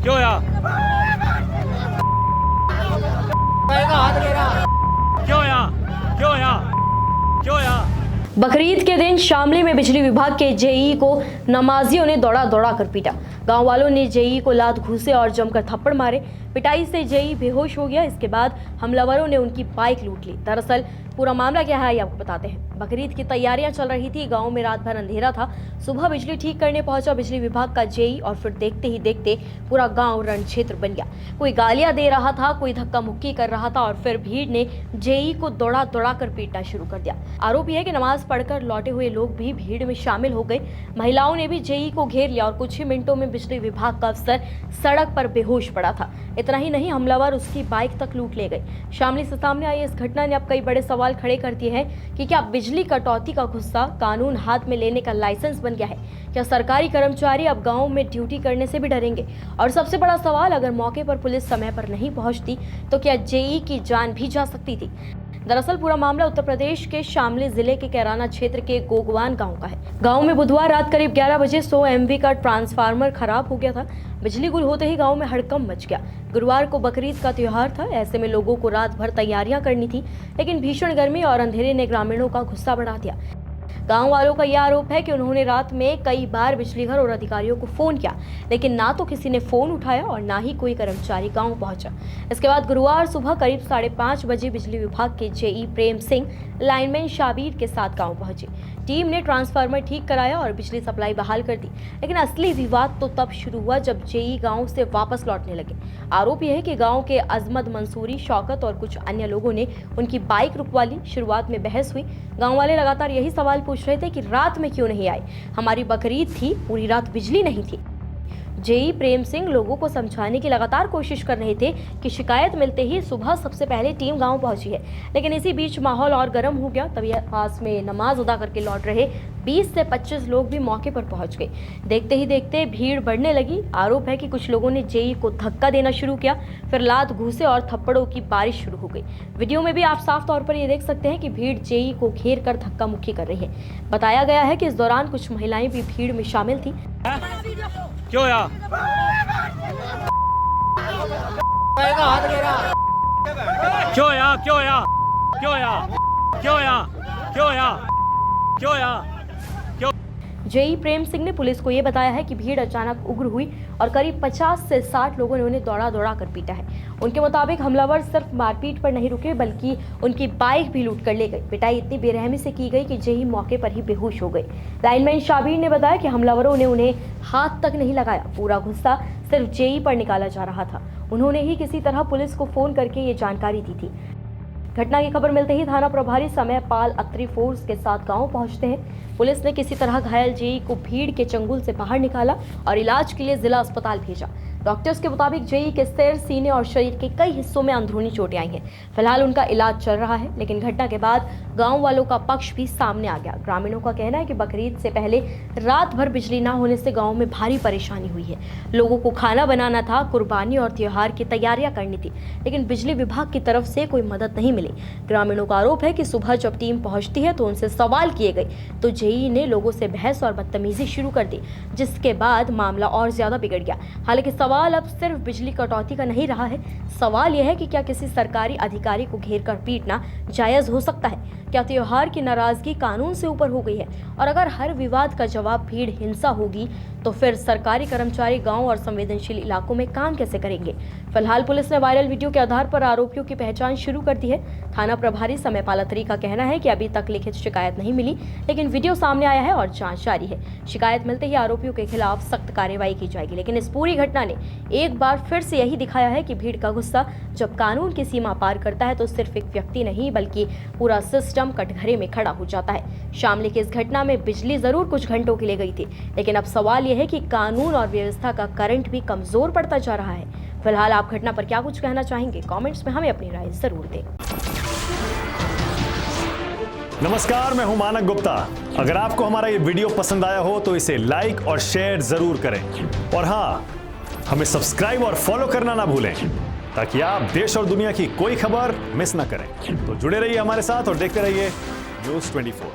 क्यों या क्यों या क्यों या क्यों या बकरीद के दिन शामली में बिजली विभाग के जेई को नमाजियों ने दौड़ा दौड़ा कर पीटा। गांव वालों ने जेई को लात घूसे और जमकर थप्पड़ मारे। पिटाई से जेई बेहोश हो गया। इसके बाद हमलावरों ने उनकी बाइक लूट ली। दरअसल पूरा मामला क्या है ये आपको बताते हैं। बकरीद की तैयारियां चल रही थी। गांव में रात भर अंधेरा था। सुबह बिजली ठीक करने पहुंचा बिजली विभाग का जेई और फिर देखते ही देखते पूरा गांव रण क्षेत्र बन गया। कोई गालियां दे रहा था, कोई धक्का मुक्की कर रहा था और फिर भीड़ ने जेई को दौड़ा दौड़ा कर पीटना शुरू कर दिया। आरोप यह है कि नमाज पढ़कर लौटे हुए लोग भी भीड़ में शामिल हो गए। महिलाओं ने भी जेई को घेर लिया और कुछ ही मिनटों में बिजली विभाग का अफसर सड़क पर बेहोश पड़ा था। इतना ही नहीं, हमलावर उसकी बाइक तक लूट ले गए। शामली से सामने आई इस घटना ने अब कई बड़े सवाल खड़े कर दिए हैं कि क्या बिजली कटौती का गुस्सा कानून हाथ में लेने का लाइसेंस बन गया है? क्या सरकारी कर्मचारी अब गांव में ड्यूटी करने से भी डरेंगे? और सबसे बड़ा सवाल, अगर मौके पर पुलिस समय पर नहीं पहुंचती तो क्या जेई की जान भी जा सकती थी? दरअसल पूरा मामला उत्तर प्रदेश के शामली जिले के कैराना क्षेत्र के गोगवान गांव का है। गांव में बुधवार रात करीब 11 बजे 100 MV का ट्रांसफार्मर खराब हो गया था। बिजली गुल होते ही गांव में हड़कंप मच गया। गुरुवार को बकरीद का त्योहार था। ऐसे में लोगों को रात भर तैयारियां करनी थी, लेकिन भीषण गर्मी और अंधेरे ने ग्रामीणों का गुस्सा बढ़ा दिया। गांव वालों का यह आरोप है कि उन्होंने रात में कई बार बिजली घर और अधिकारियों को फोन किया, लेकिन ना तो किसी ने फोन उठाया और ना ही कोई कर्मचारी गांव पहुंचा। इसके बाद गुरुवार सुबह करीब 5:30 बजे बिजली विभाग के जेई प्रेम सिंह लाइनमैन शाबिर के साथ गांव पहुंचे। टीम ने ट्रांसफार्मर ठीक कराया और बिजली सप्लाई बहाल कर दी। लेकिन असली विवाद तो तब शुरू हुआ जब जेई गांव से वापस लौटने लगे। आरोप यह है कि गांव के अजमत मंसूरी, शौकत और कुछ अन्य लोगों ने उनकी बाइक रुकवा ली। शुरुआत में बहस हुई। गांव वाले लगातार यही सवाल पूछ रहे थे कि रात में क्यों नहीं आए, हमारी बकरीद थी, पूरी रात बिजली नहीं थी। जेई प्रेम सिंह लोगों को समझाने की लगातार कोशिश कर रहे थे कि शिकायत मिलते ही सुबह सबसे पहले टीम गांव पहुंची है। लेकिन इसी बीच माहौल और गर्म हो गया। तभी पास में नमाज अदा करके लौट रहे 20 से 25 लोग भी मौके पर पहुंच गए। देखते ही देखते भीड़ बढ़ने लगी। आरोप है कि कुछ लोगों ने जेई को धक्का देना शुरू किया, फिर लात घूसे और थप्पड़ों की बारिश शुरू हो गई। वीडियो में भी आप साफ तौर पर ये देख सकते हैं कि भीड़ जेई को घेर कर धक्का मुक्की कर रही है। बताया गया है कि इस दौरान कुछ महिलाएं भी भीड़ में शामिल थी। क्यों या क्यों या क्यों या क्यों या क्यों या क्यों या क्यों या जेई प्रेम सिंह ने पुलिस को यह बताया है कि भीड़ अचानक उग्र हुई और करीब 50 से 60 लोगों ने उन्हें दौड़ा दौड़ा कर पीटा है। उनके मुताबिक हमलावर सिर्फ मारपीट पर नहीं रुके, बल्कि उनकी बाइक भी लूट कर ले गए। पिटाई इतनी बेरहमी से की गई कि जेई मौके पर ही बेहोश हो गए। लाइनमैन शाबिर ने बताया कि हमलावरों ने उन्हें हाथ तक नहीं लगाया। पूरा गुस्सा सिर्फ जेई पर निकाला जा रहा था। उन्होंने ही किसी तरह पुलिस को फोन करके ये जानकारी दी थी। घटना की खबर मिलते ही थाना प्रभारी समय पाल अत्री फोर्स के साथ गांव पहुंचते हैं। पुलिस ने किसी तरह घायल जेई को भीड़ के चंगुल से बाहर निकाला और इलाज के लिए जिला अस्पताल भेजा। डॉक्टर्स के मुताबिक जेई के सिर, सीने और शरीर के कई हिस्सों में अंदरूनी चोटें आई हैं। फिलहाल उनका इलाज चल रहा है। लेकिन घटना के बाद गांव वालों का पक्ष भी सामने आ गया। ग्रामीणों का कहना है कि बकरीद से पहले रात भर बिजली ना होने से गांव में भारी परेशानी हुई है। लोगों को खाना बनाना था, कुर्बानी और त्योहार की तैयारियां करनी थी, लेकिन बिजली विभाग की तरफ से कोई मदद नहीं मिली। ग्रामीणों का आरोप है कि सुबह जब टीम पहुंचती है तो उनसे सवाल किए गए तो जेई ने लोगों से बहस और बदतमीजी शुरू कर दी, जिसके बाद मामला और ज्यादा बिगड़ गया। हालांकि सवाल अब सिर्फ बिजली कटौती का नहीं रहा है। सवाल यह है कि क्या किसी सरकारी अधिकारी को घेरकर पीटना जायज हो सकता है? क्या त्योहार की नाराजगी कानून से ऊपर हो गई है? और अगर हर विवाद का जवाब भीड़ हिंसा होगी तो फिर सरकारी कर्मचारी गांव और संवेदनशील इलाकों में काम कैसे करेंगे? फिलहाल पुलिस ने वायरल वीडियो के आधार पर आरोपियों की पहचान शुरू कर दी है। थाना प्रभारी समय पाल अत्री का कहना है कि अभी तक लिखित शिकायत नहीं मिली, लेकिन वीडियो सामने आया है और जांच जारी है। शिकायत मिलते ही आरोपियों के खिलाफ सख्त कार्रवाई की जाएगी। लेकिन इस पूरी घटना ने एक बार फिर से यही दिखाया है कि भीड़ का गुस्सा जब कानून की सीमा पार करता है तो सिर्फ एक व्यक्ति नहीं बल्कि पूरा सिस्टम कटघरे में खड़ा हो जाता है। शामली की इस घटना में बिजली जरूर कुछ घंटों के लिए गई थी, लेकिन अब सवाल यह है कि कानून और व्यवस्था का करंट भी कमजोर पड़ता जा रहा है। फिलहाल आप घटना पर क्या कुछ कहना चाहेंगे? कमेंट्स में हमें अपनी राय जरूर दें। नमस्कार, मैं हूं मानक गुप्ता। अगर आपको हमारा ये वीडियो पसंद आया हो तो इसे लाइक और शेयर जरूर करें, और हाँ, हमें सब्सक्राइब और फॉलो करना ना भूलें ताकि आप देश और दुनिया की कोई खबर मिस ना करें। तो जुड़े रहिए हमारे साथ और देखते रहिए न्यूज़ 24।